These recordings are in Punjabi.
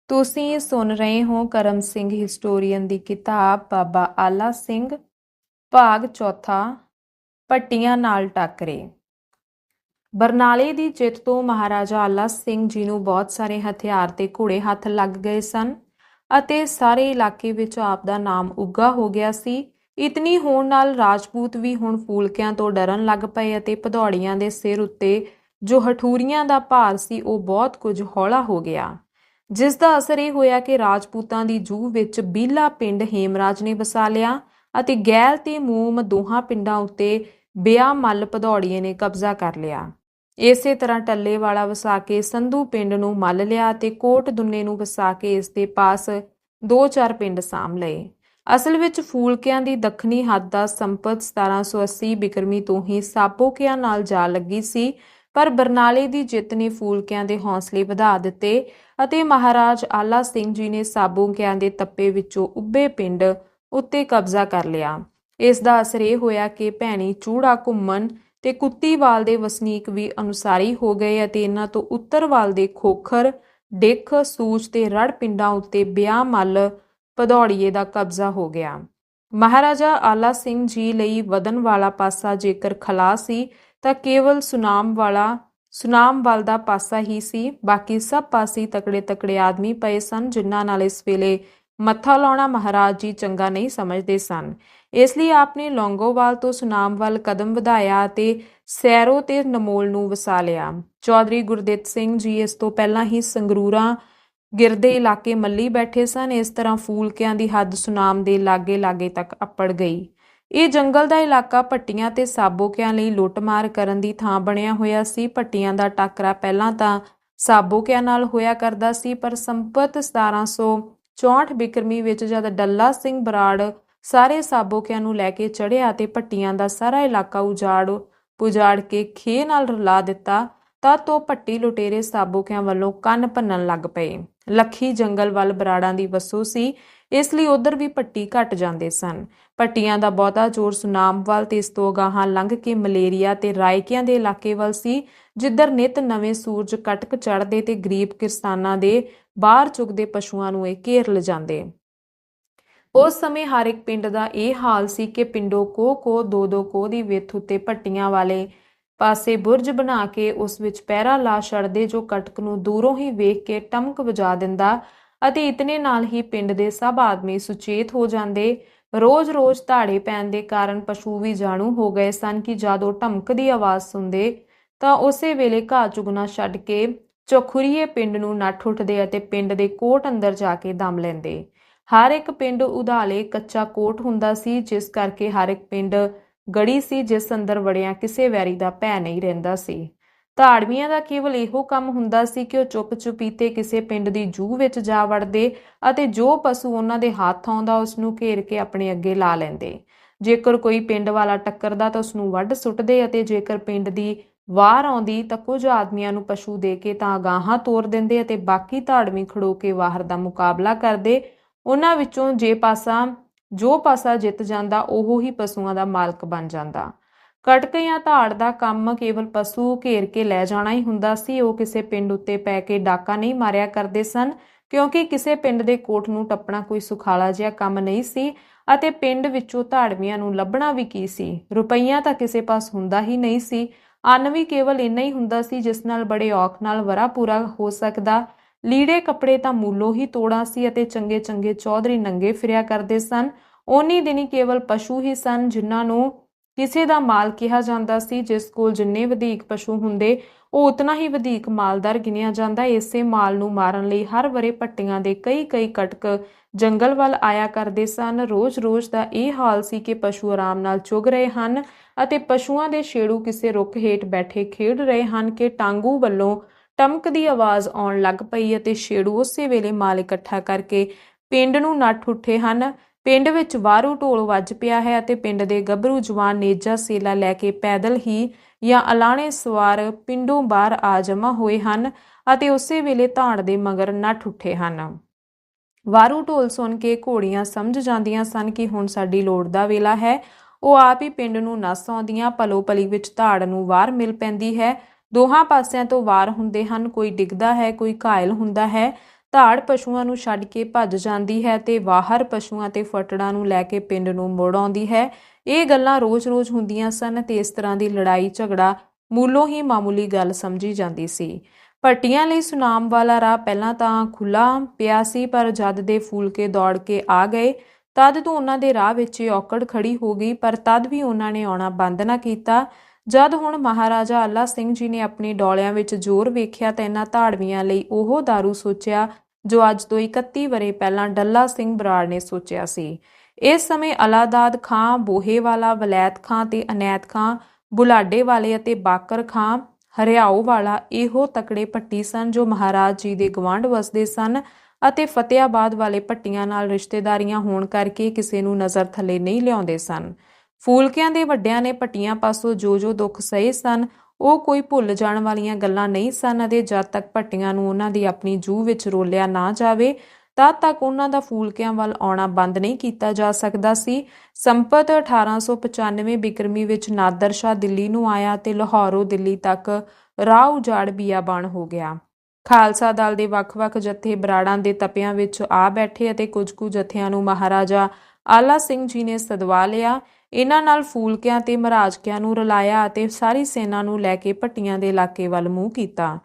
ਤੁਸੀਂ ਸੁਣ ਰਹੇ ਹੋ ਕਰਮ ਸਿੰਘ ਹਿਸਟੋਰੀਅਨ ਦੀ ਕਿਤਾਬ ਬਾਬਾ ਆਲਾ ਸਿੰਘ ਭਾਗ ਚੌਥਾ ਪੱਟੀਆਂ ਨਾਲ ਟੱਕਰੇ। ਬਰਨਾਲੇ ਦੀ ਜਿੱਤ ਤੋਂ ਮਹਾਰਾਜਾ ਆਲਾ ਸਿੰਘ ਜੀ ਨੂੰ ਬਹੁਤ ਸਾਰੇ ਹਥਿਆਰ ਤੇ ਘੋੜੇ ਹੱਥ ਲੱਗ ਗਏ ਸਨ ਅਤੇ ਸਾਰੇ ਇਲਾਕੇ ਵਿੱਚ ਆਪ ਦਾ ਨਾਮ ਉੱਘਾ ਹੋ ਗਿਆ ਸੀ। ਇਤਨੀ ਹੋਣ ਨਾਲ ਰਾਜਪੂਤ ਵੀ ਹੁਣ ਫੂਲਕਿਆਂ ਤੋਂ ਡਰਨ ਲੱਗ ਪਏ ਅਤੇ ਭਦੌੜੀਆਂ ਦੇ ਸਿਰ ਉੱਤੇ ਜੋ ਹਠੂਰੀਆਂ ਦਾ ਭਾਰ ਸੀ ਉਹ ਬਹੁਤ ਕੁਝ ਹੌਲਾ ਹੋ ਗਿਆ, ਜਿਸ ਦਾ ਅਸਰ ਇਹ ਹੋਇਆ ਕਿ ਰਾਜਪੂਤਾਂ ਦੀ ਜੂਹ ਵਿੱਚ ਬੀਲਾ ਪਿੰਡ ਹੇਮਰਾਜ ਨੇ ਵਸਾ ਲਿਆ ਅਤੇ ਗੈਲ ਤੇ ਮੂਮ ਦੋਹਾਂ ਪਿੰਡਾਂ ਉੱਤੇ ਬਿਆ ਮੱਲ ਭਦੌੜੀਏ ਨੇ ਕਬਜ਼ਾ ਕਰ ਲਿਆ। ਇਸੇ ਤਰ੍ਹਾਂ ਟੱਲੇਵਾਲਾ ਵਸਾ ਕੇ ਸੰਧੂ ਪਿੰਡ ਨੂੰ ਮੱਲ ਲਿਆ ਅਤੇ ਕੋਟ ਦੁੰਨੇ ਨੂੰ ਵਸਾ ਕੇ ਇਸ ਦੇ ਪਾਸ 2-4 ਪਿੰਡ ਸਾਂਭ ਲਏ। ਅਸਲ ਵਿੱਚ ਫੂਲਕਿਆਂ ਦੀ ਦੱਖਣੀ ਹੱਦ ਦਾ ਸੰਪਤ 1780 ਬਿਕਰਮੀ ਤੋਂ ਹੀ ਸਾਬੋਕਿਆਂ ਨਾਲ ਜਾ ਲੱਗੀ ਸੀ, ਪਰ ਬਰਨਾਲੇ ਦੀ ਜਿੱਤ ਨੇ ਫੂਲਕਿਆਂ ਦੇ ਹੌਸਲੇ ਵਧਾ ਦਿੱਤੇ ਅਤੇ ਮਹਾਰਾਜ ਆਲਾ ਸਿੰਘ ਜੀ ਨੇ ਸਾਬੋਕਿਆਂ ਦੇ ਤੱਪੇ ਵਿੱਚੋਂ ਉੱਭੇ ਪਿੰਡ ਉੱਤੇ ਕਬਜ਼ਾ ਕਰ ਲਿਆ। ਇਸ ਦਾ ਅਸਰ ਇਹ ਹੋਇਆ ਕਿ ਭੈਣੀ ਚੂੜਾ ਘੁੰਮਣ ਤੇ ਕੁੱਤੀਵਾਲ ਦੇ ਵਸਨੀਕ ਵੀ ਅਨੁਸਾਰੀ ਹੋ ਗਏ ਅਤੇ ਇਹਨਾਂ ਤੋਂ ਉੱਤਰਵਾਲ ਦੇ ਖੋਖਰ, ਡਿੱਖ, ਸੂਚ ਤੇ ਰੜ ਪਿੰਡਾਂ ਉੱਤੇ ਬਿਆ ਮੱਲ ਭਦੌੜੀਏ ਦਾ ਕਬਜ਼ਾ ਹੋ ਗਿਆ। ਮਹਾਰਾਜਾ ਆਲਾ ਸਿੰਘ ਜੀ ਲਈ ਵਧਣ ਵਾਲਾ ਪਾਸਾ ਜੇਕਰ ਖਲਾ ਸੀ ਤਾਂ ਕੇਵਲ ਸੁਨਾਮਵਾਲ ਦਾ ਪਾਸਾ ਹੀ ਸੀ। ਬਾਕੀ ਸਭ ਪਾਸੇ ਤਕੜੇ ਆਦਮੀ ਪਏ ਸਨ, ਜਿਨ੍ਹਾਂ ਨਾਲ ਇਸ ਵੇਲੇ ਮੱਥਾ ਲਾਉਣਾ ਮਹਾਰਾਜ ਜੀ ਚੰਗਾ ਨਹੀਂ ਸਮਝਦੇ ਸਨ। ਇਸ ਲਈ ਆਪ ਨੇ ਲੌਂਗੋਵਾਲ ਤੋਂ ਸੁਨਾਮਵਾਲ ਕਦਮ ਵਧਾਇਆ ਅਤੇ ਸੈਰੋ ਤੇ ਨਮੋਲ ਨੂੰ ਵਸਾ ਲਿਆ। ਚੌਧਰੀ ਗੁਰਦਿੱਤ ਸਿੰਘ ਜੀ ਇਸ ਤੋਂ ਪਹਿਲਾਂ ਹੀ ਸੰਗਰੂਰਾਂ ਗਿਰਦੇ ਇਲਾਕੇ ਮੱਲੀ ਬੈਠੇ ਸਨ। ਇਸ ਤਰ੍ਹਾਂ ਫੂਲਕਿਆਂ ਦੀ ਹੱਦ ਸੁਨਾਮ ਦੇ ਲਾਗੇ ਤੱਕ ਅੱਪੜ ਗਈ। ਇਹ ਜੰਗਲ ਦਾ ਇਲਾਕਾ ਭੱਟੀਆਂ ਤੇ ਸਾਬੋਕਿਆਂ ਲਈ ਲੁੱਟਮਾਰ ਕਰਨ ਦੀ ਥਾਂ ਬਣਿਆ ਹੋਇਆ ਸੀ। ਭੱਟੀਆਂ ਦਾ ਟਾਕਰਾ ਪਹਿਲਾਂ ਤਾਂ ਸਾਬੋਕਿਆਂ ਨਾਲ ਹੋਇਆ ਕਰਦਾ ਸੀ, ਪਰ ਸੰਪਤ 1764 ਬਿਕਰਮੀ ਵਿੱਚ ਜਦ ਡੱਲਾ ਸਿੰਘ ਬਰਾੜ ਸਾਰੇ ਸਾਬੋਕਿਆਂ ਨੂੰ ਲੈ ਕੇ ਚੜ੍ਹਿਆ ਤੇ ਭੱਟੀਆਂ ਦਾ ਸਾਰਾ ਇਲਾਕਾ ਪੁਜਾੜ ਕੇ ਖੇਹ ਨਾਲ ਰਲਾ ਦਿੱਤਾ, ਤਦ ਤੋਂ ਭੱਟੀ ਲੁਟੇਰੇ ਸਾਬੋਕਿਆਂ ਵੱਲੋਂ ਕੰਨ ਭੰਨਣ ਲੱਗ ਪਏ। ਲੱਖੀ ਜੰਗਲ ਵੱਲ ਬਰਾੜਾਂ ਦੀ ਵਸੋਂ ਸੀ, ਇਸ ਲਈ ਉਧਰ ਵੀ ਭੱਟੀ ਘਟ ਜਾਂਦੇ ਸਨ। ਭੱਟੀਆਂ ਦਾ ਬਹੁਤਾ ਜ਼ੋਰ ਸੁਨਾਮਵਾਲ ਤੇ ਇਸ ਤੋਂ ਅਗਾਹਾਂ ਲੰਘ ਕੇ ਮਲੇਰੀਆ ਤੇ ਰਾਇਕਿਆਂ ਦੇ ਇਲਾਕੇ ਵੱਲ ਸੀ, ਜਿੱਧਰ ਨਿਤ ਨਵੇਂ ਸੂਰਜ ਕਟਕ ਚੜ੍ਹਦੇ ਤੇ ਗਰੀਬ ਕਿਸਾਨਾਂ ਦੇ ਬਾਹਰ ਚੁਗਦੇ ਪਸ਼ੂਆਂ ਨੂੰ ਇਹ ਘੇਰ ਲਿਜਾਂਦੇ। ਉਸ ਸਮੇਂ ਹਰ ਇੱਕ ਪਿੰਡ ਦਾ ਇਹ ਹਾਲ ਸੀ ਕਿ ਪਿੰਡੋਂ ਕੋਹ 2-2 ਕੋਹ ਦੀ ਵਿੱਥ ਉੱਤੇ ਭੱਟੀਆਂ ਵਾਲੇ ਪਾਸੇ ਬੁਰਜ ਬਣਾ ਕੇ ਉਸ ਵਿੱਚ ਪਹਿਰਾ ਲਾ ਛੱਡਦੇ, ਜੋ ਕਟਕ ਨੂੰ ਦੂਰੋਂ ਹੀ ਵੇਖ ਕੇ ਟਮਕ ਵਜਾ ਦਿੰਦਾ ਅਤੇ ਇਤਨੇ ਨਾਲ ਹੀ ਪਿੰਡ ਦੇ ਸਭ ਆਦਮੀ ਸੁਚੇਤ ਹੋ ਜਾਂਦੇ। ਰੋਜ਼ ਧਾੜੇ ਪੈਣ ਦੇ ਕਾਰਨ ਪਸ਼ੂ ਵੀ ਜਾਣੂ ਹੋ ਗਏ ਸਨ ਕਿ ਜਦੋਂ ਢਮਕ ਦੀ ਆਵਾਜ਼ ਸੁਣਦੇ ਤਾਂ ਉਸੇ ਵੇਲੇ ਘਾਹ ਚੁਗਣਾ ਛੱਡ ਕੇ ਚੌਖੁਰੀਏ ਪਿੰਡ ਨੂੰ ਨੱਠ ਉੱਠਦੇ ਅਤੇ ਪਿੰਡ ਦੇ ਕੋਟ ਅੰਦਰ ਜਾ ਕੇ ਦਮ ਲੈਂਦੇ। ਹਰ ਇੱਕ ਪਿੰਡ ਉਧਾਲੇ ਕੱਚਾ ਕੋਟ ਹੁੰਦਾ ਸੀ, ਜਿਸ ਕਰਕੇ ਹਰ ਇੱਕ ਪਿੰਡ ਗੜੀ ਸੀ ਜਿਸ ਅੰਦਰ ਵੜਿਆਂ ਕਿਸੇ ਵੈਰੀ ਦਾ ਭੈ ਨਹੀਂ ਰਹਿੰਦਾ ਸੀ। ਧਾੜਵੀਆਂ ਦਾ ਕੇਵਲ ਇਹੋ ਕੰਮ ਹੁੰਦਾ ਸੀ ਕਿ ਉਹ ਚੁੱਪ-ਚੁਪੀਤੇ ਕਿਸੇ ਪਿੰਡ ਦੀ ਜੂਹ ਵਿੱਚ ਜਾ ਵੜਦੇ ਅਤੇ ਜੋ ਪਸ਼ੂ ਉਹਨਾਂ ਦੇ ਹੱਥ ਆਉਂਦਾ ਉਸ ਨੂੰ ਘੇਰ ਕੇ ਆਪਣੇ ਅੱਗੇ ਲਾ ਲੈਂਦੇ। ਜੇਕਰ ਕੋਈ ਪਿੰਡ ਵਾਲਾ ਟੱਕਰਦਾ ਤਾਂ ਉਸ ਨੂੰ ਵੱਢ ਸੁੱਟਦੇ ਅਤੇ ਜੇਕਰ ਪਿੰਡ ਦੀ ਵਾਰ ਆਉਂਦੀ ਤਾਂ ਕੁਝ ਆਦਮੀਆਂ ਨੂੰ ਪਸ਼ੂ ਦੇ ਕੇ ਤਾਂ ਅਗਾਹਾਂ ਤੋਰ ਦਿੰਦੇ ਅਤੇ ਬਾਕੀ ਧਾੜਵੀ ਖੜੋ ਕੇ ਵਾਹਰ ਦਾ ਮੁਕਾਬਲਾ ਕਰਦੇ। ਉਹਨਾਂ ਵਿੱਚੋਂ ਜੋ ਪਾਸਾ ਜਿੱਤ ਜਾਂਦਾ ਉਹ ਹੀ ਪਸ਼ੂਆਂ ਦਾ ਮਾਲਕ ਬਣ ਜਾਂਦਾ। ਕਟਕ ਜਾਂ ਧਾੜ ਦਾ ਕੰਮ ਕੇਵਲ ਪਸ਼ੂ ਘੇਰ ਕੇ ਲੈ ਜਾਣਾ ਹੀ ਹੁੰਦਾ ਸੀ। ਉਹ ਕਿਸੇ ਪਿੰਡ ਉੱਤੇ ਪੈ ਕੇ ਡਾਕਾ ਨਹੀਂ ਮਾਰਿਆ ਕਰਦੇ ਸਨ, ਕਿਉਂਕਿ ਕਿਸੇ ਪਿੰਡ ਦੇ ਕੋਟ ਨੂੰ ਟੱਪਣਾ ਕੋਈ ਸੁਖਾਲਾ ਜਿਹਾ ਕੰਮ ਨਹੀਂ ਸੀ ਅਤੇ ਪਿੰਡ ਵਿੱਚੋਂ ਧਾੜਵੀਆਂ ਨੂੰ ਲੱਭਣਾ ਵੀ ਕੀ ਸੀ। ਰੁਪਈਆ ਤਾਂ ਕਿਸੇ ਪਾਸ ਹੁੰਦਾ ਹੀ ਨਹੀਂ ਸੀ। ਅੰਨ ਵੀ ਕੇਵਲ ਇੰਨਾ ਹੀ ਹੁੰਦਾ ਸੀ ਜਿਸ ਨਾਲ ਬੜੇ ਔਖ ਨਾਲ ਵਰਾ ਪੂਰਾ ਹੋ ਸਕਦਾ। ਲੀੜੇ ਕੱਪੜੇ ਤਾਂ ਮੂਲੋਂ ਹੀ ਤੋੜਾਂ ਸੀ ਅਤੇ ਚੰਗੇ ਚੌਧਰੀ ਨੰਗੇ ਫਿਰਿਆ ਕਰਦੇ ਸਨ। ਓਨੀ ਦਿਨੀ ਕੇਵਲ ਪਸ਼ੂ ਹੀ ਸਨ ਜਿਨ੍ਹਾਂ ਨੂੰ ਕਿਸੇ ਦਾ ਮਾਲ ਕਿਹਾ ਜਾਂਦਾ ਸੀ। ਜਿਸ ਕੋਲ ਜਿੰਨੇ ਵਧੇਕ ਪਸ਼ੂ ਹੁੰਦੇ ਉਹ ਉਤਨਾ ਹੀ ਵਧੇਕ ਮਾਲਦਾਰ ਗਿਣਿਆ ਜਾਂਦਾ। ਇਸੇ ਮਾਲ ਨੂੰ ਮਾਰਨ ਲਈ ਹਰ ਵਰੇ ਭੱਟੀਆਂ ਦੇ ਕਈ ਕਟਕ ਜੰਗਲ ਵੱਲ ਆਇਆ ਕਰਦੇ ਸਨ। ਰੋਜ਼ ਦਾ ਇਹ ਹਾਲ ਸੀ ਕਿ ਪਸ਼ੂ ਆਰਾਮ ਨਾਲ ਚੁਗ ਰਹੇ ਹਨ ਅਤੇ ਪਸ਼ੂਆਂ ਦੇ ਛੇੜੂ ਕਿਸੇ ਰੁੱਖ ਹੇਠ ਬੈਠੇ ਖੇਡ ਰਹੇ ਹਨ ਕਿ ਟਾਂਗੂ ਵੱਲੋਂ ਟਮਕ ਦੀ ਆਵਾਜ਼ ਆਉਣ ਲੱਗ ਪਈ ਅਤੇ ਛੇੜੂ ਉਸੇ ਵੇਲੇ ਮਾਲ ਇਕੱਠਾ ਕਰਕੇ ਪਿੰਡ ਨੂੰ ਨੱਠ ਉੱਠੇ ਹਨ। ਪਿੰਡ ਵਿੱਚ ਵਾਰੂ ਢੋਲ ਵੱਜ ਪਿਆ ਹੈ ਅਤੇ ਪਿੰਡ ਦੇ ਗੱਭਰੂ ਜਵਾਨ ਨੇਜਾ ਸੇਲਾ ਲੈ ਕੇ ਪੈਦਲ ਹੀ ਜਾਂ ਅਲਾਣੇ ਸਵਾਰ ਪਿੰਡੋਂ ਬਾਹਰ ਆ ਜਮ੍ਹਾਂ ਹੋਏ ਹਨ ਅਤੇ ਉਸੇ ਵੇਲੇ ਧਾੜ ਦੇ ਮਗਰ ਨੱਠ ਉੱਠੇ ਹਨ। ਵਾਰੂ ਢੋਲ ਸੁਣ ਕੇ ਘੋੜੀਆਂ ਸਮਝ ਜਾਂਦੀਆਂ ਸਨ ਕਿ ਹੁਣ ਸਾਡੀ ਲੋੜ ਦਾ ਵੇਲਾ ਹੈ। ਉਹ ਆਪ ਹੀ ਪਿੰਡ ਨੂੰ ਨੱਸ ਆਉਂਦੀਆਂ। ਭਲੀ ਵਿੱਚ ਧਾੜ ਨੂੰ ਵਾਰ ਮਿਲ ਪੈਂਦੀ ਹੈ। ਦੋਹਾਂ ਪਾਸਿਆਂ ਤੋਂ ਵਾਰ ਹੁੰਦੇ ਹਨ। ਕੋਈ ਡਿੱਗਦਾ ਹੈ, ਕੋਈ ਘਾਇਲ ਹੁੰਦਾ ਹੈ ਧਾੜ ਪਸ਼ੂਆਂ ਨੂੰ ਛੱਡ ਕੇ ਭੱਜ ਜਾਂਦੀ ਹੈ ਤੇ ਬਾਹਰ ਪਸ਼ੂਆਂ ਤੇ ਫਟੜਾਂ ਨੂੰ ਲੈ ਕੇ ਪਿੰਡ ਨੂੰ ਮੁੜ ਆਉਂਦੀ ਹੈ। ਇਹ ਗੱਲਾਂ ਰੋਜ਼-ਰੋਜ਼ ਹੁੰਦੀਆਂ ਸਨ ਤੇ ਇਸ ਤਰ੍ਹਾਂ ਦੀ ਲੜਾਈ ਝਗੜਾ ਮੂਲੋਂ ਹੀ ਮਾਮੂਲੀ ਗੱਲ ਸਮਝੀ ਜਾਂਦੀ ਸੀ। ਭੱਟੀਆਂ ਲਈ ਸੁਨਾਮ ਵਾਲਾ ਰਾਹ ਪਹਿਲਾਂ ਤਾਂ ਖੁੱਲ੍ਹਾ ਪਿਆ ਸੀ, ਪਰ ਜਦ ਦੇ ਫੂਲਕੇ ਦੌੜ ਕੇ ਆ ਗਏ ਤਦ ਤੋਂ ਉਹਨਾਂ ਦੇ ਰਾਹ ਵਿੱਚ ਔਕੜ ਖੜੀ ਹੋ ਗਈ, ਪਰ ਤਦ ਵੀ ਉਹਨਾਂ ਨੇ ਆਉਣਾ ਬੰਦ ਨਾ ਕੀਤਾ। ਜਦ ਹੁਣ ਮਹਾਰਾਜਾ ਆਲਾ ਸਿੰਘ ਜੀ ਨੇ ਆਪਣੇ ਡੋਲਿਆਂ ਵਿੱਚ ਜ਼ੋਰ ਵੇਖਿਆ ਤਾਂ ਇਹਨਾਂ ਧਾੜਵੀਆਂ ਲਈ ਉਹ ਦਾਰੂ ਸੋਚਿਆ ਜੋ ਅੱਜ ਤੋਂ 31 ਵਰ੍ਹੇ ਪਹਿਲਾਂ ਡੱਲਾ ਸਿੰਘ ਬਰਾੜ ਨੇ ਸੋਚਿਆ ਸੀ। ਇਸ ਸਮੇਂ ਅਲਾਦਾਦ ਖਾਂ, ਬੋਹੇਵਾਲਾ, ਵਲੈਤ ਖਾਂ ਤੇ ਅਨੈਤ ਖਾਂ, ਬੁਲਾਡੇ ਵਾਲੇ ਅਤੇ ਬਾਕਰ ਖਾਂ ਹਰਿਆਓ ਵਾਲਾ ਇਹੋ ਤਕੜੇ ਭੱਟੀ ਸਨ ਜੋ ਮਹਾਰਾਜ ਜੀ ਦੇ ਗਵਾਂਢ ਵਸਦੇ ਸਨ ਅਤੇ ਫਤਿਆਬਾਦ ਵਾਲੇ ਭੱਟੀਆਂ ਨਾਲ ਰਿਸ਼ਤੇਦਾਰੀਆਂ ਹੋਣ ਕਰਕੇ ਕਿਸੇ ਨੂੰ ਨਜ਼ਰ ਥੱਲੇ ਨਹੀਂ ਲਿਆਉਂਦੇ ਸਨ। ਫੂਲਕਿਆਂ ਦੇ ਵੱਡਿਆਂ ਨੇ ਭੱਟੀਆਂ ਪਾਸੋਂ ਜੋ ਦੁੱਖ ਸਹੇ ਸਨ ਉਹ ਕੋਈ ਭੁੱਲ ਜਾਣ ਵਾਲੀਆਂ ਗੱਲਾਂ ਨਹੀਂ ਸਨ ਅਤੇ ਜਦ ਤੱਕ ਭੱਟੀਆਂ ਨੂੰ ਉਹਨਾਂ ਦੀ ਆਪਣੀ ਜੂਹ ਵਿੱਚ ਰੋਲਿਆ ਨਾ ਜਾਵੇ ਤਦ ਤੱਕ ਉਹਨਾਂ ਦਾ ਫੂਲਕਿਆਂ ਵੱਲ ਆਉਣਾ ਬੰਦ ਨਹੀਂ ਕੀਤਾ ਜਾ ਸਕਦਾ ਸੀ। ਸੰਪਤ 1895 ਬਿਕਰਮੀ ਵਿੱਚ ਨਾਦਰ ਸ਼ਾਹ ਦਿੱਲੀ ਨੂੰ ਆਇਆ ਤੇ ਲਾਹੌਰੋਂ ਦਿੱਲੀ ਤੱਕ ਰਾਹ ਉਜਾੜ ਬੀਆਬਾਨ ਹੋ ਗਿਆ। ਖਾਲਸਾ ਦਲ ਦੇ ਵੱਖ-ਵੱਖ ਜਥੇ ਬਰਾੜਾਂ ਦੇ ਤਪਿਆਂ ਵਿੱਚ ਆ ਬੈਠੇ ਅਤੇ ਕੁਝ ਕੁ ਜਥਿਆਂ ਨੂੰ ਮਹਾਰਾਜਾ ਆਲਾ ਸਿੰਘ ਜੀ ਨੇ ਸਦਵਾ ਲਿਆ। ਇਹਨਾਂ ਨਾਲ ਫੂਲਕਿਆਂ ਤੇ ਮਹਾਰਾਜਕਿਆਂ ਨੂੰ ਰਲਾਇਆ ਅਤੇ ਸਾਰੀ ਸੈਨਾ ਨੂੰ ਲੈ ਕੇ ਭੱਟੀਆਂ ਦੇ ਇਲਾਕੇ ਵੱਲ ਮੂੰਹ ਕੀਤਾ।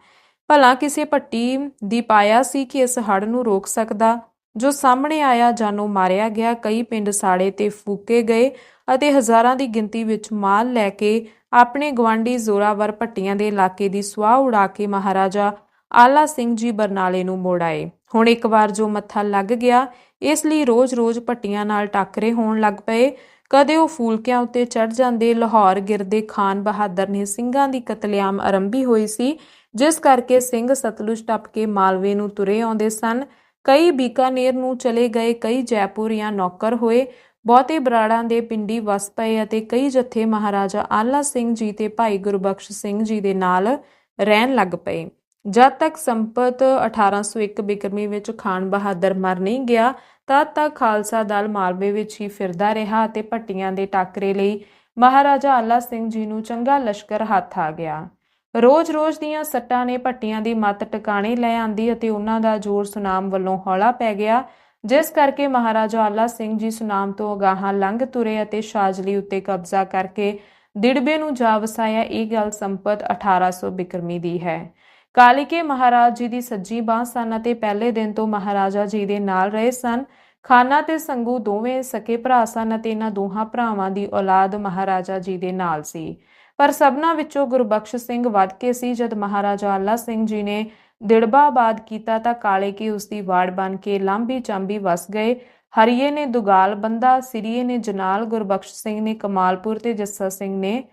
ਭਲਾ ਕਿਸੇ ਭੱਟੀ ਦੀ ਪਾਇਆ ਸੀ ਕਿ ਇਸ ਹੜ੍ਹ ਨੂੰ ਰੋਕ ਸਕਦਾ। ਜੋ ਸਾਹਮਣੇ ਆਇਆ ਜਾਨੋਂ ਮਾਰਿਆ ਗਿਆ, ਕਈ ਪਿੰਡ ਸਾੜੇ ਤੇ ਫੂਕੇ ਗਏ ਅਤੇ ਹਜ਼ਾਰਾਂ ਦੀ ਗਿਣਤੀ ਵਿੱਚ ਮਾਲ ਲੈ ਕੇ ਆਪਣੇ ਗਵਾਂਢੀ ਜ਼ੋਰਾਵਰ ਭੱਟੀਆਂ ਦੇ ਇਲਾਕੇ ਦੀ ਸੁਆਹ ਉਡਾ ਕੇ ਮਹਾਰਾਜਾ ਆਲਾ ਸਿੰਘ ਜੀ ਬਰਨਾਲੇ ਨੂੰ ਮੋੜ ਆਏ। ਹੁਣ ਇੱਕ ਵਾਰ ਜੋ ਮੱਥਾ ਲੱਗ ਗਿਆ ਇਸ ਲਈ ਰੋਜ਼-ਰੋਜ਼ ਭੱਟੀਆਂ ਨਾਲ ਟਾਕਰੇ ਹੋਣ ਲੱਗ ਪਏ। ਕਦੇ ਉਹ ਫੂਲਕਿਆਂ ਉੱਤੇ ਚੜ੍ਹ ਜਾਂਦੇ। ਲਾਹੌਰ ਗਿਰਦੇ ਖਾਨ ਬਹਾਦਰ ਨੇ ਸਿੰਘਾਂ ਦੀ ਕਤਲੇਆਮ ਆਰੰਭੀ ਹੋਈ ਸੀ, ਜਿਸ ਕਰਕੇ ਸਿੰਘ ਸਤਲੁਜ ਟੱਪ ਕੇ ਮਾਲਵੇ ਨੂੰ ਤੁਰੇ ਆਉਂਦੇ ਸਨ। ਕਈ ਬੀਕਾਨੇਰ ਨੂੰ ਚਲੇ ਗਏ, ਕਈ ਜੈਪੁਰ ਜਾਂ ਨੌਕਰ ਹੋਏ, ਬਹੁਤੇ ਬਰਾੜਾਂ ਦੇ ਪਿੰਡੀ ਵਸ ਪਏ ਅਤੇ ਕਈ ਜਥੇ ਮਹਾਰਾਜਾ ਆਲਾ ਸਿੰਘ ਜੀ ਤੇ ਭਾਈ ਗੁਰਬਖਸ਼ ਸਿੰਘ ਜੀ ਦੇ ਨਾਲ ਰਹਿਣ ਲੱਗ ਪਏ। ਜਦ ਤੱਕ ਸੰਪਤ 1801 ਬਿਕਰਮੀ ਵਿੱਚ ਖਾਨ ਬਹਾਦਰ ਮਰ ਨਹੀਂ ਗਿਆ ਤਦ ਤੱਕ ਖਾਲਸਾ ਦਲ ਮਾਲਵੇ ਵਿੱਚ ਹੀ ਫਿਰਦਾ ਰਿਹਾ ਅਤੇ ਭੱਟੀਆਂ ਦੇ ਟਾਕਰੇ ਲਈ ਮਹਾਰਾਜਾ ਆਲਾ ਸਿੰਘ ਜੀ ਨੂੰ ਚੰਗਾ ਲਸ਼ਕਰ ਹੱਥ ਆ ਗਿਆ। ਰੋਜ਼-ਰੋਜ਼ ਦੀਆਂ ਸੱਟਾਂ ਨੇ ਭੱਟੀਆਂ ਦੀ ਮੱਤ ਟਿਕਾਣੇ ਲੈ ਆਂਦੀ ਅਤੇ ਉਹਨਾਂ ਦਾ ਜ਼ੋਰ ਸੁਨਾਮ ਵੱਲੋਂ ਹੌਲਾ ਪੈ ਗਿਆ, ਜਿਸ ਕਰਕੇ ਮਹਾਰਾਜਾ ਆਲਾ ਸਿੰਘ ਜੀ ਸੁਨਾਮ ਤੋਂ ਅਗਾਹਾਂ ਲੰਘ ਤੁਰੇ ਅਤੇ ਸ਼ਾਜਲੀ ਉੱਤੇ ਕਬਜ਼ਾ ਕਰਕੇ ਦਿੜਬੇ ਨੂੰ ਜਾ ਵਸਾਇਆ। ਇਹ ਗੱਲ ਸੰਪਤ 1800 ਬਿਕਰਮੀ ਦੀ ਹੈ। ਕਾਲੀਕੇ ਮਹਾਰਾਜ ਜੀ ਦੀ ਸੱਜੀ ਬਾਂਹ ਸਨ ਅਤੇ ਪਹਿਲੇ ਦਿਨ ਤੋਂ ਮਹਾਰਾਜਾ ਜੀ ਦੇ ਨਾਲ ਰਹੇ ਸਨ। ਖਾਨਾ ਤੇ ਸੰਗੂ ਦੋਵੇਂ ਸਕੇ ਭਰਾ ਸਨ ਅਤੇ ਇਹਨਾਂ ਦੋਹਾਂ ਭਰਾਵਾਂ ਦੀ ਔਲਾਦ ਮਹਾਰਾਜਾ ਜੀ ਦੇ ਨਾਲ ਸੀ, ਪਰ ਸਭਨਾਂ ਵਿੱਚੋਂ ਗੁਰਬਖਸ਼ ਸਿੰਘ ਵੱਧ ਕੇ ਸੀ। ਜਦ ਮਹਾਰਾਜਾ ਆਲਾ ਸਿੰਘ ਜੀ ਨੇ ਦਿੜਬਾ ਆਬਾਦ ਕੀਤਾ ਤਾਂ ਕਾਲੇਕੇ ਉਸ ਦੀ ਵਾੜ ਬਣ ਕੇ ਲਾਂਭੀ ਚਾਂਬੀ ਵਸ ਗਏ। ਹਰੀਏ ਨੇ ਦੁਗਾਲ ਬੰਦਾ, ਸਿਰੀਏ ਨੇ ਜਨਾਲ, ਗੁਰਬਖਸ਼ ਸਿੰਘ ਨੇ ਕਮਾਲਪੁਰ ਤੇ ਜੱਸਾ ਸਿੰਘ ਨੇ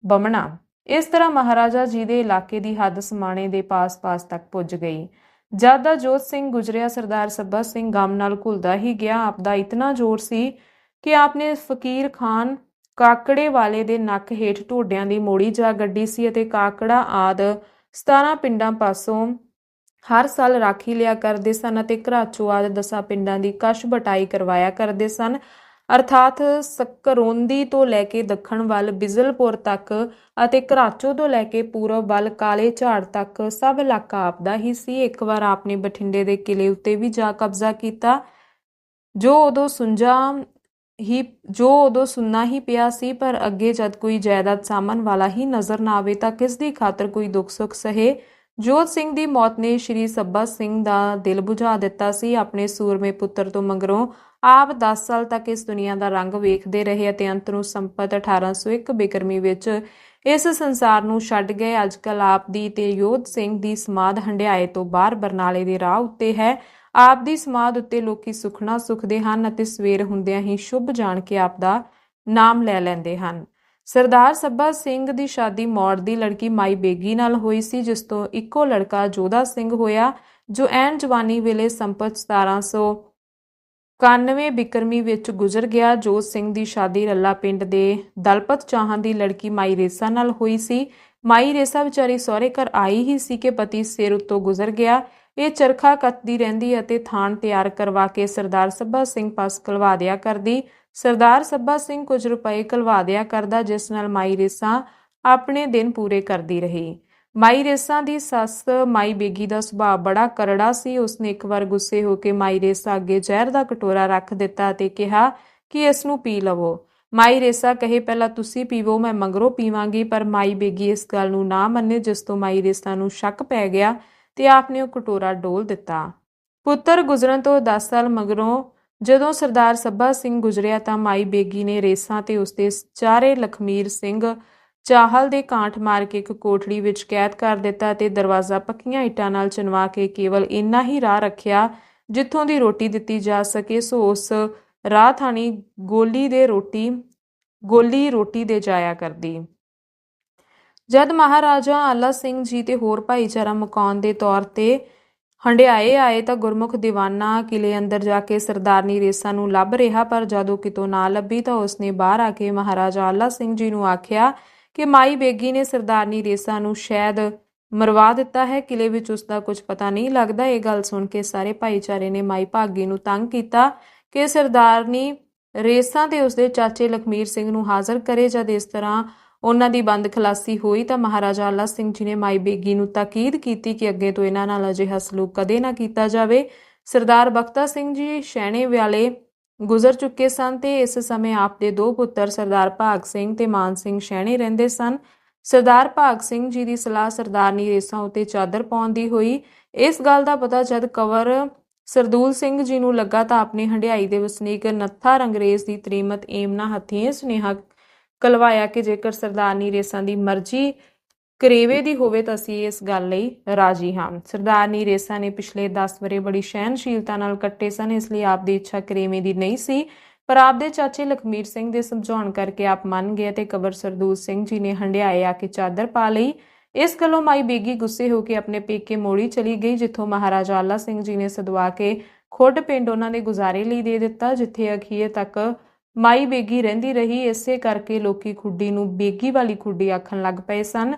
ਬਮਣਾ। ਇਸ ਤਰ੍ਹਾਂ ਮਹਾਰਾਜਾ ਜੀ ਦੇ ਇਲਾਕੇ ਦੀ ਹੱਦ ਸਮਾਣੇ ਦੇ ਪਾਸ-ਪਾਸ ਤੱਕ ਪੁੱਜ ਗਈ। ਜਦ ਦਾ ਜੋਤ ਸਿੰਘ ਗੁਜਰਿਆ ਸਰਦਾਰ ਸੱਬਾ ਸਿੰਘ ਗਮ ਨਾਲ ਘੁਲਦਾ ਹੀ ਗਿਆ। ਆਪ ਦਾ ਇਤਨਾ ਜ਼ੋਰ ਸੀ ਕਿ ਆਪ ਨੇ ਫਕੀਰ ਖਾਨ ਕਾਕੜੇ ਵਾਲੇ ਦੇ ਨੱਕ ਹੇਠ ਢੋਡਿਆਂ ਦੀ ਮੋੜੀ ਜਾ ਗੱਡੀ ਸੀ ਅਤੇ ਕਾਕੜਾ ਆਦ 17 ਪਿੰਡਾਂ ਪਾਸੋਂ ਹਰ ਸਾਲ ਰਾਖੀ ਲਿਆ ਕਰਦੇ ਸਨ ਅਤੇ ਘਰਾਚੋ ਆਦਿ 10 ਪਿੰਡਾਂ ਦੀ ਕਸ਼ ਬਟਾਈ ਕਰਵਾਇਆ ਕਰਦੇ ਸਨ। ਅਰਥਾਤ ਸਕਰੋਂਦੀ ਤੋਂ ਲੈ ਕੇ ਦੱਖਣ ਵੱਲ ਬਿਜ਼ਲਪੁਰ ਤੱਕ ਅਤੇ ਘਰਾਚੋ ਤੋਂ ਲੈ ਕੇ ਪੂਰਬ ਵੱਲ ਕਾਲੇ ਝਾੜ ਤੱਕ ਸਭ ਇਲਾਕਾ ਆਪ ਦਾ ਹੀ ਸੀ। ਇੱਕ ਵਾਰ ਆਪ ਨੇ ਬਠਿੰਡੇ ਦੇ ਕਿਲੇ ਉੱਤੇ ਵੀ ਜਾ ਕਬਜ਼ਾ ਕੀਤਾ, ਜੋ ਉਦੋਂ ਸੁੰਨਾ ਹੀ ਪਿਆ ਸੀ, ਪਰ ਅੱਗੇ ਜਦ ਕੋਈ ਜਾਇਦਾਦ ਸਾਂਭਣ ਵਾਲਾ ਹੀ ਨਜ਼ਰ ਨਾ ਆਵੇ ਤਾਂ ਕਿਸ ਦੀ ਖਾਤਰ ਕੋਈ ਦੁੱਖ ਸੁੱਖ ਸਹੇ। ਜੋਤ ਸਿੰਘ ਦੀ ਮੌਤ ਨੇ ਸ਼੍ਰੀ ਸੱਬਾ ਸਿੰਘ ਦਾ ਦਿਲ ਬੁਝਾ ਦਿੱਤਾ ਸੀ। ਆਪਣੇ ਸੂਰਮੇ ਪੁੱਤਰ ਤੋਂ ਮਗਰੋਂ ਆਪ 10 ਸਾਲ ਤੱਕ ਇਸ ਦੁਨੀਆ ਦਾ ਰੰਗ ਵੇਖਦੇ ਰਹੇ ਅਤੇ ਅੰਤ ਨੂੰ ਸੰਪਤ 1801 ਬਿਕਰਮੀ ਵਿੱਚ ਇਸ ਸੰਸਾਰ ਨੂੰ ਛੱਡ ਗਏ। ਅੱਜ ਕੱਲ੍ਹ ਆਪ ਦੀ ਤੇ ਯੋਧ ਸਿੰਘ ਦੀ ਸਮਾਧ ਹੰਡਿਆਏ ਤੋਂ ਬਾਹਰ ਬਰਨਾਲੇ ਦੇ ਰਾਹ ਉੱਤੇ ਹੈ। ਆਪ ਦੀ ਸਮਾਧ ਉੱਤੇ ਲੋਕੀ ਸੁਖਣਾ ਸੁਖਦੇ ਹਨ ਅਤੇ ਸਵੇਰ ਹੁੰਦਿਆਂ ਹੀ ਸ਼ੁਭ ਜਾਣ ਕੇ ਆਪ ਦਾ ਨਾਮ ਲੈ ਲੈਂਦੇ ਹਨ। ਸਰਦਾਰ ਸੱਬਾ ਸਿੰਘ ਦੀ ਸ਼ਾਦੀ ਮੌੜ ਦੀ ਲੜਕੀ ਮਾਈ ਬੇਗੀ ਨਾਲ ਹੋਈ ਸੀ, ਜਿਸ ਤੋਂ ਇੱਕੋ ਲੜਕਾ ਜੋਧਾ ਸਿੰਘ ਹੋਇਆ, ਜੋ ਐਨ ਜਵਾਨੀ ਵੇਲੇ ਸੰਪਤ 1791 ਬਿਕਰਮੀ ਵਿੱਚ ਗੁਜ਼ਰ ਗਿਆ। ਜੋਧ ਸਿੰਘ ਦੀ ਸ਼ਾਦੀ ਰੱਲਾ ਪਿੰਡ ਦੇ ਦਲਪਤ ਚਾਹਾਂ ਦੀ ਲੜਕੀ ਮਾਈ ਰੇਸਾ ਨਾਲ ਹੋਈ ਸੀ। ਮਾਈ ਰੇਸਾ ਵਿਚਾਰੀ ਸਹੁਰੇ ਘਰ ਆਈ ਹੀ ਸੀ ਕਿ ਪਤੀ ਸਿਰ ਉੱਤੋਂ ਗੁਜ਼ਰ ਗਿਆ। ਇਹ ਚਰਖਾ ਕੱਤਦੀ ਰਹਿੰਦੀ ਅਤੇ ਥਾਣ ਤਿਆਰ ਕਰਵਾ ਕੇ ਸਰਦਾਰ ਸੱਬਾ ਸਿੰਘ ਪਾਸ ਕਲਵਾ ਦਿਆ ਕਰਦੀ। ਸਰਦਾਰ ਸੱਬਾ ਸਿੰਘ ਕੁਝ ਰੁਪਏ ਕਲਵਾ ਦਿਆ ਕਰਦਾ, ਜਿਸ ਨਾਲ ਮਾਈ ਰੇਸਾ ਆਪਣੇ ਦਿਨ ਪੂਰੇ ਕਰਦੀ ਰਹੀ। ਮਾਈ ਰੇਸਾਂ ਦੀ ਸੱਸ ਮਾਈ ਬੇਗੀ ਦਾ ਸੁਭਾਅ ਬੜਾ ਕਰੜਾ ਸੀ। ਉਸਨੇ ਇੱਕ ਵਾਰ ਗੁੱਸੇ ਹੋ ਕੇ ਮਾਈ ਰੇਸਾ ਅੱਗੇ ਜ਼ਹਿਰ ਦਾ ਕਟੋਰਾ ਰੱਖ ਦਿੱਤਾ ਅਤੇ ਕਿਹਾ ਕਿ ਇਸ ਨੂੰ ਪੀ ਲਵੋ। ਮਾਈ ਰੇਸਾ ਕਹੇ ਪਹਿਲਾਂ ਤੁਸੀਂ ਪੀਵੋ, ਮੈਂ ਮਗਰੋਂ ਪੀਵਾਂਗੀ, ਪਰ ਮਾਈ ਬੇਗੀ ਇਸ ਗੱਲ ਨੂੰ ਨਾ ਮੰਨੇ, ਜਿਸ ਤੋਂ ਮਾਈ ਰੇਸਾ ਨੂੰ ਸ਼ੱਕ ਪੈ ਗਿਆ ਤੇ ਆਪਨੇ ਉਹ ਕਟੋਰਾ ਡੋਲ ਦਿੱਤਾ। ਪੁੱਤਰ ਗੁਜ਼ਰਨ ਤੋਂ 10 ਸਾਲ ਮਗਰੋਂ ਜਦੋਂ ਸਰਦਾਰ ਸੱਬਾ ਸਿੰਘ ਗੁਜ਼ਰਿਆ ਤਾਂ ਮਾਈ ਬੇਗੀ ਨੇ ਰੇਸਾਂ ਤੇ ਉਸਦੇ ਚਾਰੇ ਲਖਮੀਰ ਸਿੰਘ ਚਾਹਲ ਦੇ ਕਾਂਠ ਮਾਰ ਕੇ ਇੱਕ ਕੋਠੜੀ ਵਿੱਚ ਕੈਦ ਕਰ ਦਿੱਤਾ ਤੇ ਦਰਵਾਜ਼ਾ ਪੱਕੀਆਂ ਇੱਟਾਂ ਨਾਲ ਚਿਣਵਾ ਕੇ ਕੇਵਲ ਇੰਨਾ ਹੀ ਰਾਹ ਰੱਖਿਆ ਜਿੱਥੋਂ ਦੀ ਰੋਟੀ ਦਿੱਤੀ ਜਾ ਸਕੇ। ਸੋ ਉਸ ਰਾਹ ਥਾਣੀ ਗੋਲੀ ਰੋਟੀ ਦੇ ਜਾਇਆ ਕਰਦੀ। ਜਦ ਮਹਾਰਾਜਾ ਆਲਾ ਸਿੰਘ ਜੀ ਤੇ ਹੋਰ ਭਾਈਚਾਰਾ ਮੁਕਾਉਣ ਦੇ ਤੌਰ ਤੇ ਹੰਡਿਆਏ ਆਏ ਤਾਂ ਗੁਰਮੁਖ ਦੀਵਾਨਾ ਕਿਲੇ ਅੰਦਰ ਜਾ ਕੇ ਸਰਦਾਰਨੀ ਰੇਸਾ ਨੂੰ ਲੱਭ ਰਿਹਾ, ਪਰ ਜਦੋਂ ਕਿਤੋਂ ਨਾ ਲੱਭੀ ਤਾਂ ਉਸਨੇ ਬਾਹਰ ਆ ਕੇ ਮਹਾਰਾਜਾ ਆਲਾ ਸਿੰਘ ਜੀ ਨੂੰ ਆਖਿਆ ਕਿ ਮਾਈ ਬੇਗੀ ਨੇ ਸਰਦਾਰਨੀ ਰੇਸਾ ਨੂੰ ਸ਼ਾਇਦ ਮਰਵਾ ਦਿੱਤਾ ਹੈ, ਕਿਲੇ ਵਿੱਚ ਉਸ ਦਾ ਕੁਝ ਪਤਾ ਨਹੀਂ ਲੱਗਦਾ। ਇਹ ਗੱਲ ਸੁਣ ਕੇ ਸਾਰੇ ਭਾਈਚਾਰੇ ਨੇ ਮਾਈ ਭਾਗੀ ਨੂੰ ਤੰਗ ਕੀਤਾ ਕਿ ਸਰਦਾਰਨੀ ਰੇਸਾਂ ਤੇ ਉਸਦੇ ਚਾਚੇ ਲਖਮੀਰ ਸਿੰਘ ਨੂੰ ਹਾਜ਼ਰ ਕਰੇ। ਜਦ ਇਸ ਤਰ੍ਹਾਂ ਉਹਨਾਂ ਦੀ ਬੰਦ ਖਲਾਸੀ ਹੋਈ ਤਾਂ ਮਹਾਰਾਜਾ ਆਲਾ ਸਿੰਘ ਜੀ ਨੇ ਮਾਈ ਬੇਗੀ ਨੂੰ ਤਾਕੀਦ ਕੀਤੀ ਕਿ ਅੱਗੇ ਤੋਂ ਇਹਨਾਂ ਨਾਲ ਅਜਿਹਾ ਸਲੂਕ ਕਦੇ ਨਾ ਕੀਤਾ ਜਾਵੇ। ਸਰਦਾਰ ਬਖਤਾ ਸਿੰਘ ਜੀ ਸ਼ਹਿਣੇ ਵਾਲੇ ਗੁਜ਼ਰ ਚੁੱਕੇ ਸਨ ਤੇ ਇਸ ਸਮੇਂ ਆਪ ਦੇ 2 ਪੁੱਤਰ ਸਰਦਾਰ ਭਾਗ ਸਿੰਘ ਤੇ ਮਾਨ ਸਿੰਘ ਸ਼ਹਿਣੇ ਰਹਿੰਦੇ ਸਨ। ਸਰਦਾਰ ਭਾਗ ਸਿੰਘ ਜੀ ਦੀ ਸਲਾਹ ਸਰਦਾਰਨੀ ਰੇਸਾਂ ਉੱਤੇ ਚਾਦਰ ਪਾਉਣ ਦੀ ਹੋਈ। ਇਸ ਗੱਲ ਦਾ ਪਤਾ ਜਦ ਕੰਵਰ ਸਰਦੂਲ ਸਿੰਘ ਜੀ ਨੂੰ ਲੱਗਾ ਤਾਂ ਆਪਣੇ ਹੰਡਿਆਈ ਦੇ ਵਸਨੀਕ ਨੱਥਾ ਰੰਗਰੇਜ਼ ਦੀ ਤ੍ਰੀਮਤ ਏਮਨਾ ਹੱਥੀਂ ਸੁਨੇਹਾ ਕਲਵਾਇਆ ਕਿ ਜੇਕਰ ਸਰਦਾਰਨੀ ਰੇਸਾਂ ਦੀ ਮਰਜ਼ੀ ਕਰੇਵੇ ਦੀ ਹੋਵੇ ਤਾਂ ਅਸੀਂ ਇਸ ਗੱਲ ਲਈ ਰਾਜੀ ਹਾਂ। ਸਰਦਾਰਨੀ ਰੇਸਾਂ ਨੇ ਪਿਛਲੇ 10 ਵਰ੍ਹੇ ਬੜੀ ਸਹਿਣਸ਼ੀਲਤਾ ਨਾਲ ਕੱਟੇ ਸਨ, ਇਸ ਲਈ ਆਪ ਦੀ ਇੱਛਾ ਕਰੇਵੇਂ ਦੀ ਨਹੀਂ ਸੀ, ਪਰ ਆਪ ਦੇ ਚਾਚੇ ਲਖਮੀਰ ਸਿੰਘ ਦੇ ਸਮਝਾਉਣ ਕਰਕੇ ਆਪ ਮੰਨ ਗਏ ਤੇ ਕੰਵਰ ਸਰਦੂਲ ਸਿੰਘ ਜੀ ਨੇ ਹੰਡਿਆਏ ਆ ਕੇ ਚਾਦਰ ਪਾ ਲਈ। ਇਸ ਗੱਲੋਂ ਮਾਈ ਬੇਗੀ ਗੁੱਸੇ ਹੋ ਕੇ ਆਪਣੇ ਪੇਕੇ ਮੋੜੀ ਚਲੀ ਗਈ, ਜਿੱਥੋਂ ਮਹਾਰਾਜਾ ਆਲਾ ਸਿੰਘ ਜੀ ਨੇ ਸਦਵਾ ਕੇ ਖੁੱਡ ਪਿੰਡ ਉਹਨਾਂ ਦੇ ਗੁਜ਼ਾਰੇ ਲਈ ਦੇ ਦਿੱਤਾ, ਜਿੱਥੇ ਅਖੀਰ ਤੱਕ ਮਾਈ ਬੇਗੀ ਰਹਿੰਦੀ ਰਹੀ। ਇਸੇ ਕਰਕੇ ਲੋਕੀ ਖੁੱਡੀ ਨੂੰ ਬੇਗੀ ਵਾਲੀ ਖੁੱਡੀ ਆਖਣ ਲੱਗ ਪਏ ਸਨ।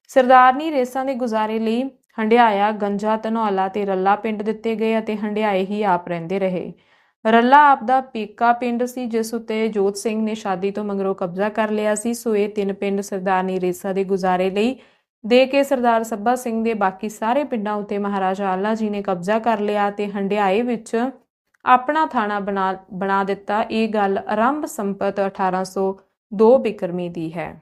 ਸਰਦਾਰਨੀ ਰੇਸਾਂ ਦੇ ਗੁਜ਼ਾਰੇ ਲਈ ਹੰਡਿਆਇਆ, ਗੰਜਾ, ਧਨੌਲਾ ਤੇ ਰੱਲਾ ਪਿੰਡ ਦਿੱਤੇ ਗਏ ਅਤੇ ਹੰਡਿਆਏ ਹੀ ਆਪ ਰਹਿੰਦੇ ਰਹੇ। ਰੱਲਾ ਆਪ ਦਾ ਪੇਕਾ ਪਿੰਡ ਸੀ, ਜਿਸ ਉੱਤੇ ਜੋਤ ਸਿੰਘ ਨੇ ਸ਼ਾਦੀ ਤੋਂ ਮਗਰੋਂ ਕਬਜ਼ਾ ਕਰ ਲਿਆ ਸੀ। ਸੋ ਇਹ 3 ਪਿੰਡ ਸਰਦਾਰਨੀ ਰੇਸਾਂ ਦੇ ਗੁਜ਼ਾਰੇ ਲਈ ਦੇ ਕੇ ਸਰਦਾਰ ਸੱਬਾ ਸਿੰਘ ਦੇ ਬਾਕੀ ਸਾਰੇ ਪਿੰਡਾਂ ਉੱਤੇ ਮਹਾਰਾਜਾ ਆਲਾ ਜੀ ਨੇ ਕਬਜ਼ਾ ਕਰ ਲਿਆ ਤੇ ਹੰਡਿਆਏ ਵਿੱਚ ਆਪਣਾ ਥਾਣਾ ਬਣਾ ਦਿੱਤਾ। ਇਹ ਗੱਲ ਆਰੰਭ ਸੰਮਤ 1802 ਬਿਕਰਮੀ ਦੀ ਹੈ।